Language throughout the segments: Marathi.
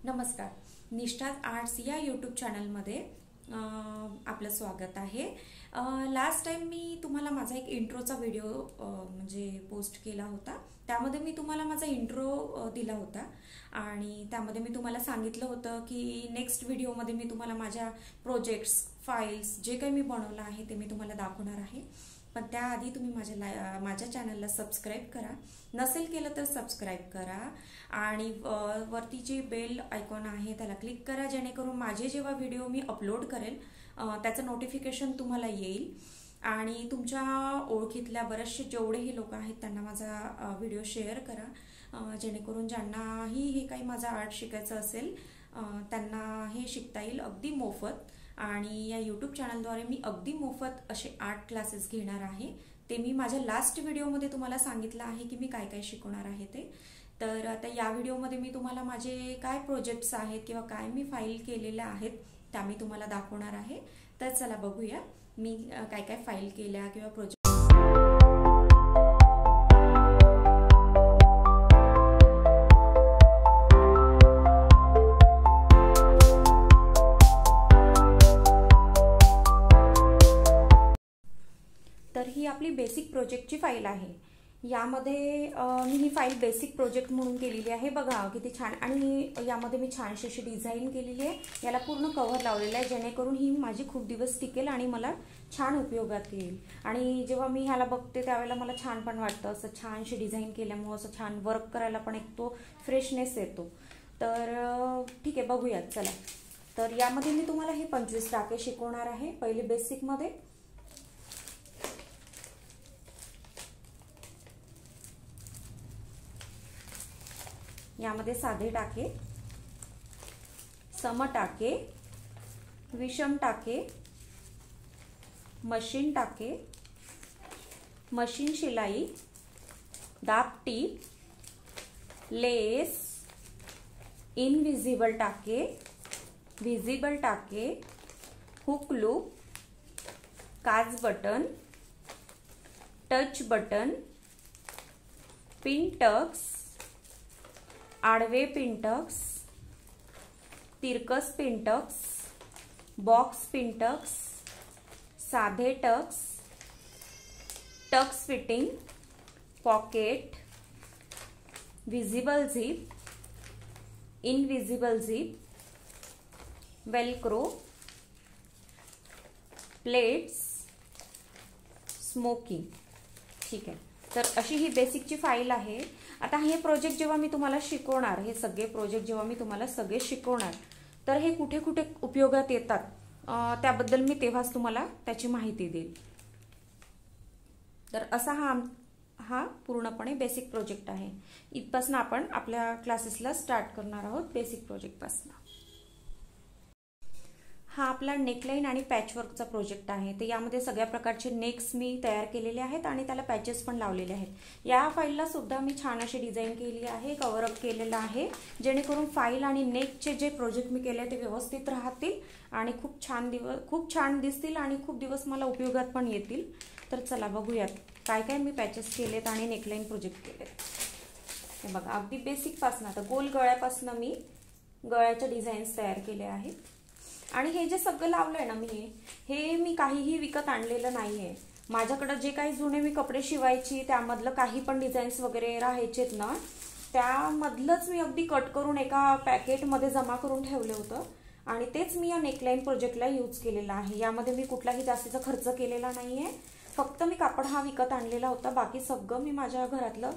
नमस्कार. निष्ठाज आर्ट्स या यूट्यूब चॅनलमध्ये आपलं स्वागत आहे. लास्ट टाइम मी तुम्हाला माझा एक इंट्रोचा व्हिडिओ म्हणजे पोस्ट केला होता. त्यामध्ये मी तुम्हाला माझा इंट्रो दिला होता आणि त्यामध्ये मी तुम्हाला सांगितलं होतं की नेक्स्ट व्हिडिओमध्ये मी तुम्हाला माझ्या प्रोजेक्ट्स, फाइल्स जे काही मी बनवलं आहे ते मी तुम्हाला दाखवणार आहे. पण त्याआधी तुम्ही माझ्या चॅनलला सबस्क्राईब करा. नसेल केलं तर सबस्क्राईब करा आणि वरती जे बेल आयकॉन आहे त्याला क्लिक करा, जेणेकरून माझे जेव्हा व्हिडिओ मी अपलोड करेल त्याचं नोटिफिकेशन तुम्हाला येईल. आणि तुमच्या ओळखीतल्या बरेचसे जेवढेही लोक आहेत त्यांना माझा व्हिडिओ शेअर करा, जेणेकरून ज्यांनाही हे काही माझा आर्ट शिकायचं असेल त्यांना हे शिकता येईल अगदी मोफत. आणि या यूट्यूब चॅनलद्वारे मी अगदी मोफत असे आर्ट क्लासेस घेणार आहे. ते मी माझ्या लास्ट व्हिडिओमध्ये तुम्हाला सांगितलं आहे की मी काय काय शिकवणार आहे ते. तर आता या व्हिडिओमध्ये मी तुम्हाला माझे काय प्रोजेक्ट्स आहेत किंवा काय मी फाईल केलेल्या आहेत त्या मी तुम्हाला दाखवणार आहे. तर चला बघूया मी काय काय फाईल केल्या किंवा प्रोजेक्ट. तर ही आपली बेसिक प्रोजेक्टची फाईल आहे. यामध्ये मी ही फाईल बेसिक प्रोजेक्ट म्हणून केलेली आहे. बघा किती छान. आणि यामध्ये मी छानशी अशी डिझाईन केलेली आहे. याला पूर्ण कव्हर लावलेलं आहे, जेणेकरून ही माझी खूप दिवस टिकेल आणि मला छान उपयोगात येईल. आणि जेव्हा मी ह्याला बघते त्यावेळेला मला छान पण वाटतं. असं छानशी डिझाईन केल्यामुळे असं छान वर्क करायला पण एक तो फ्रेशनेस येतो. तर ठीक आहे, बघूयात चला. तर यामध्ये मी तुम्हाला हे 25 टाके शिकवणार आहे. पहिले बेसिकमध्ये यामध्ये साधे टाके, सम टाके, विषम टाके, मशीन टाके, मशीन शिलाई, दापटी, लेस, इनविजिबल टाके, विजिबल टाके, हुक लूप, काज button, touch button, pin tucks, आडवे पिनटक्स, तिरकस पिनटक्स, बॉक्स पिनटक्स, साधे tucks, tucks fitting, pocket, visible zip, invisible zip, velcro, pleats, smocking. ठीक आहे. तर अशी ही बेसिकची फाईल आहे. आता हे प्रोजेक्ट जेव्हा मी तुम्हाला शिकवणार, हे सगळे प्रोजेक्ट जेव्हा मी तुम्हाला सगळे शिकवणार, तर हे कुठे कुठे उपयोगात येतात त्याबद्दल मी तेव्हाच तुम्हाला त्याची माहिती देईल. तर असा हा पूर्णपणे बेसिक प्रोजेक्ट आहे. इथपासून आपण आपल्या क्लासेसला स्टार्ट करणार आहोत बेसिक प्रोजेक्टपासून. हा आपला नेकलाईन आणि पॅचवर्कचा प्रोजेक्ट आहे. तर यामध्ये सगळ्या प्रकारचे नेक्स मी तयार केलेले आहेत आणि त्याला पॅचेस पण लावलेले आहेत. या फाईलला सुद्धा मी छान अशी डिझाईन केली आहे, कव्हरअप केलेलं आहे, जेणेकरून फाईल आणि नेकचे जे प्रोजेक्ट मी केले ते व्यवस्थित राहतील आणि खूप छान दिसतील आणि खूप दिवस मला उपयोगात पण येतील. तर चला बघूयात काय काय मी पॅचेस केलेत आणि नेकलाईन प्रोजेक्ट केलेत. हे बघा, अगदी बेसिकपासून आता गोल गळ्यापासून मी गळ्याच्या डिझाईन्स तयार केले आहेत. आणि हे जे सगळं लावलंय ना हे मी काहीही विकत आणलेलं नाहीये. माझ्याकडे जे काही जुने मी कपडे शिवायची त्यामधलं काही पण डिझाईन्स वगैरे राहायचेत ना, त्यामधलंच मी अगदी कट करून एका पॅकेटमध्ये जमा करून ठेवलं होतं आणि तेच मी या नेकलाईन प्रोजेक्टला यूज केलेलं आहे. यामध्ये मी कुठलाही जास्तीचा खर्च केलेला नाहीये. फक्त मी कापड हा विकत आणलेला होता. बाकी सगळं मी माझ्या घरातलं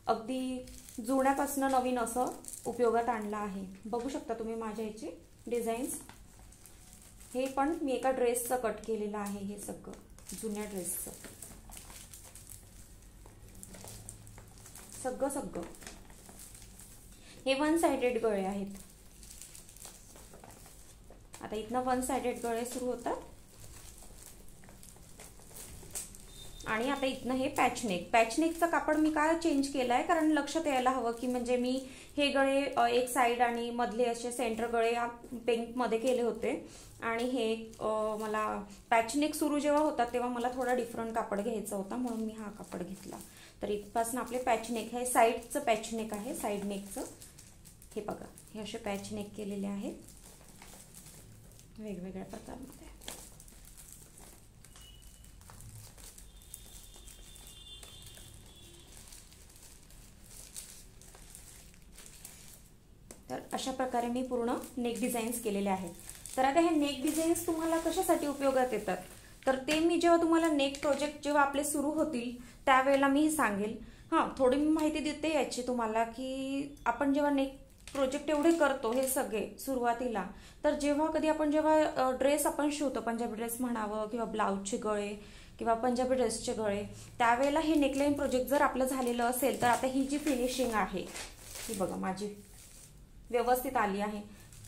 अगदी जुन्यापासून नवीन असं उपयोगात आणलं आहे. बघू शकता तुम्ही माझ्या याची डिझाईन्स. हे पण मी एका ड्रेसचं कट केलेलं आहे. हे सगळं जुन्या ड्रेसचं सगळं. हे 1 साइडेड गळे आहेत. आता इथनं 1 साइडेड गळे सुरू होतात आणि आता इथनं हे पॅचनेकचं कापड मी काय चेंज केलंय, कारण लक्षात यायला हवं की म्हणजे मी हे गळे एक साइड आणि मधले असे सेंटर गळे पिंक मध्ये केले होते आणि हे मला पॅचनेक सुरू जेव्हा होतात तेव्हा मला थोडा डिफरंट कापड घ्यायचा होता, म्हणून मी हा कापड घेतला. तर इथपासून आपले पॅचनेक हे साइडचं पॅचनेक आहे, साइड नेकचं. हे बघा, हे असे पॅच नेक केलेले आहेत वेगवेगळ्या प्रकारमध्ये. तर अशा प्रकारे मी पूर्ण नेक डिझाईन्स केलेले आहेत. तर आता हे नेक डिझाईन्स तुम्हाला कशासाठी उपयोगात येतात, तर ते मी जेव्हा तुम्हाला नेक प्रोजेक्ट जेव्हा आपले सुरू होतील त्यावेळेला मी हे सांगेल. हां, थोडी मी माहिती देते याची तुम्हाला, की आपण जेव्हा नेक प्रोजेक्ट एवढे करतो हे सगळे सुरुवातीला, तर जेव्हा ड्रेस आपण शिवतो, पंजाबी ड्रेस म्हणावं किंवा ब्लाऊजचे गळे किंवा पंजाबी ड्रेसचे गळे, त्यावेळेला हे नेकलाईन प्रोजेक्ट जर आपलं झालेलं असेल तर आता ही जी फिनिशिंग आहे ही बघा माझी व्यवस्थित आली आहे.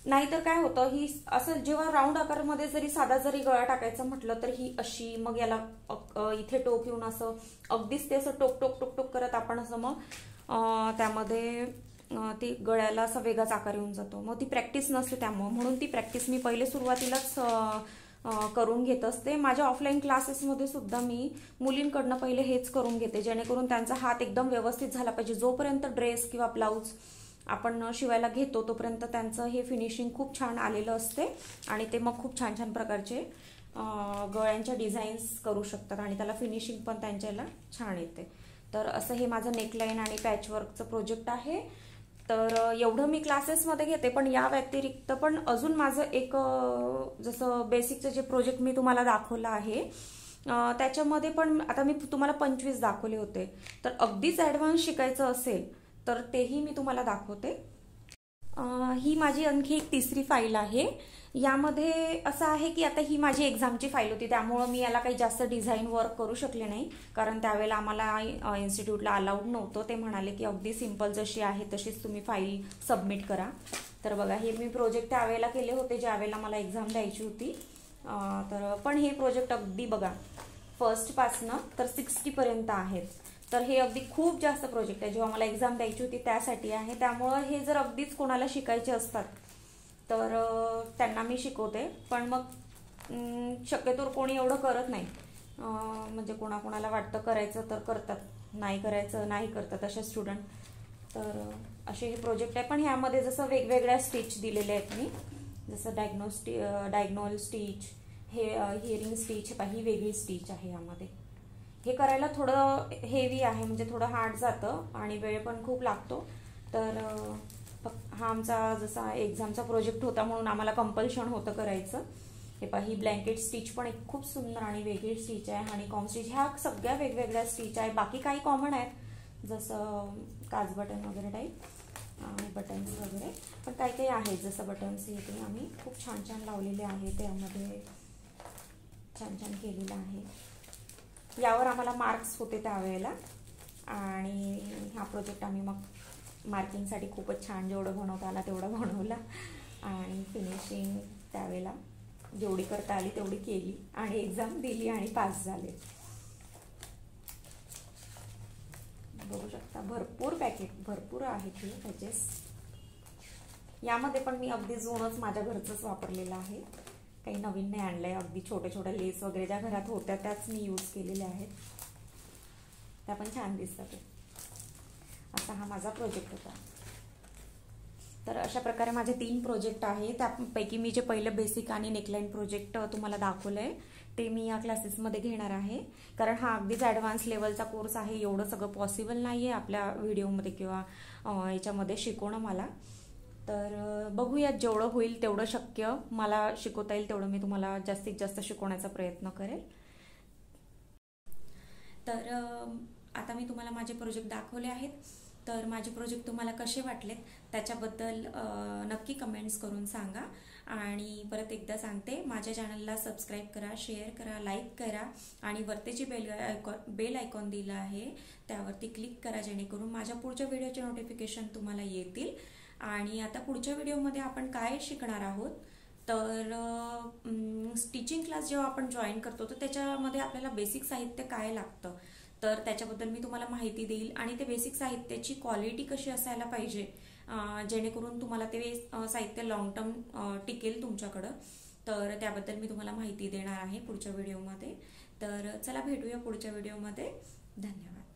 नाहीतर काय होतं, ही असं जेव्हा राऊंड आकारमध्ये साधा जरी गळा टाकायचं म्हटलं तर ही अशी, मग याला इथे टोक येऊन असं अगदीच ते असं टोक टोक टोक टोक करत आपण असं मग त्यामध्ये ती गळ्याला असा वेगळाच आकार येऊन जातो. मग ती प्रॅक्टिस नसते त्यामुळं, म्हणून ती प्रॅक्टिस मी पहिले सुरुवातीलाच करून घेत असते. माझ्या ऑफलाईन क्लासेसमध्ये सुद्धा मी मुलींकडनं पहिले हेच करून घेते, जेणेकरून त्यांचा हात एकदम व्यवस्थित झाला पाहिजे. जोपर्यंत ड्रेस किंवा ब्लाऊज आपण शिवायला घेतो तोपर्यंत त्यांचं हे फिनिशिंग खूप छान आलेलं असते आणि ते मग खूप छान छान प्रकारचे गळ्यांच्या डिझाईन्स करू शकतात आणि त्याला फिनिशिंग पण त्यांच्याला छान येते. तर असं हे माझं नेकलाईन आणि पॅचवर्कचं प्रोजेक्ट आहे. तर एवढं मी क्लासेसमध्ये घेते, पण या व्यतिरिक्त पण अजून माझं एक जसं बेसिकचं जे प्रोजेक्ट मी तुम्हाला दाखवलं आहे त्याच्यामध्ये पण आता मी तुम्हाला 25 दाखवले होते. तर अगदीच ॲडव्हान्स शिकायचं असेल तर तेही मी तुम्हाला दाखवते. ही माझी आणखी एक तिसरी फाईल आहे. यामध्ये असं आहे की आता ही माझी एक्झामची फाईल होती, त्यामुळं मी याला काही जास्त डिझाईन वर्क करू शकले नाही, कारण त्यावेळेला आम्हाला इन्स्टिट्यूटला अलाउड नव्हतं. ते म्हणाले की अगदी सिंपल जशी आहे तशीच तुम्ही फाईल सबमिट करा. तर बघा, हे मी प्रोजेक्ट त्यावेळेला केले होते ज्यावेळेला मला एक्झाम द्यायची होती. तर पण हे प्रोजेक्ट अगदी बघा फर्स्टपासनं तर 60पर्यंत आहेत. तर हे अगदी खूप जास्त प्रोजेक्ट आहे. जेव्हा मला एक्झाम द्यायची होती त्यासाठी आहे, त्यामुळं हे जर अगदीच कोणाला शिकायचे असतात तर त्यांना मी शिकवते. पण मग शक्यतो कोणी एवढं करत नाही, म्हणजे कोणाकोणाला वाटतं करायचं तर करतात, नाही करायचं नाही करतात असे स्टुडंट. तर असे हे प्रोजेक्ट आहे. पण ह्यामध्ये जसं वेगवेगळ्या स्टिच दिलेले आहेत मी, जसं डायग्नोल स्टिच, हिअरिंग स्टिच, ही वेगळी स्टिच आहे. यामध्ये हे करायला थोडं हेवी आहे, म्हणजे थोडं हार्ड जातं आणि वेळ पण खूप लागतो. तर हा आमचा जसा एक्झामचा प्रोजेक्ट होता म्हणून आम्हाला कंपल्शन होतं करायचं. हे ही ब्लँकेट स्टिच पण एक खूप सुंदर आणि वेगळी स्टिच आहे. हनीकॉम स्टिच, ह्या सगळ्या वेगवेगळ्या स्टिच आहे. बाकी काही कॉमन आहेत, जसं काज बटन वगैरे टाईप आणि बटन्स वगैरे, पण काही काही आहेत जसं बटन्स हे ते आम्ही खूप छान छान लावलेले आहे. त्यामध्ये छान छान केलेलं आहे. यावर आम्हाला मार्क्स होते त्यावेळेला आणि हा प्रोजेक्ट आम्ही मग मार्किंगसाठी खूपच छान जेवढं बनवता आला तेवढं बनवला आणि फिनिशिंग त्यावेळेला जेवढी करता आली तेवढी केली आणि एक्झाम दिली आणि पास झाले. बघू शकता भरपूर आहेत हे पॅचेस. यामध्ये पण मी अगदी जुनंच माझ्या घरचंच वापरलेलं आहे, काही नवीन नाही आणलंय. अगदी छोट्या छोट्या लेस वगैरे ज्या घरात होत्या त्याच मी यूज केलेल्या आहेत, त्या पण छान दिसतात. असा हा माझा प्रोजेक्ट होता. तर अशा प्रकारे माझे 3 प्रोजेक्ट आहे. त्यापैकी मी जे पहिलं बेसिक आणि नेकलाईन प्रोजेक्ट तुम्हाला दाखवलंय ते मी या क्लासेसमध्ये घेणार आहे, कारण हा अगदीच ॲडव्हान्स लेवलचा कोर्स आहे. एवढं सगळं पॉसिबल नाही आहे आपल्या व्हिडिओमध्ये किंवा याच्यामध्ये शिकवणं मला. तर बघूयात, जेवढं होईल तेवढं शक्य मला शिकवता येईल तेवढं मी तुम्हाला जास्तीत जास्त शिकवण्याचा प्रयत्न करेल. तर आता मी तुम्हाला माझे प्रोजेक्ट दाखवले आहेत. तर माझे प्रोजेक्ट तुम्हाला कसे वाटलेत त्याच्याबद्दल नक्की कमेंट्स करून सांगा. आणि परत एकदा सांगते, माझ्या चॅनलला सबस्क्राईब करा, शेअर करा, लाईक करा आणि वरती जी बेल आयकॉन दिला आहे त्यावरती क्लिक करा, जेणेकरून माझ्या पुढच्या व्हिडिओचे नोटिफिकेशन तुम्हाला येतील. आणि आता पुढच्या व्हिडिओमध्ये आपण काय शिकणार आहोत, तर स्टिचिंग क्लास जेव्हा आपण जॉईन करतो तर त्याच्यामध्ये आपल्याला बेसिक साहित्य काय लागतं तर त्याच्याबद्दल मी तुम्हाला माहिती देईल. आणि ते बेसिक साहित्याची क्वालिटी कशी असायला पाहिजे, जेणेकरून तुम्हाला ते साहित्य लॉंग टर्म टिकेल तुमच्याकडं, तर त्याबद्दल मी तुम्हाला माहिती देणार आहे पुढच्या व्हिडिओमध्ये. तर चला भेटूया पुढच्या व्हिडिओमध्ये. धन्यवाद.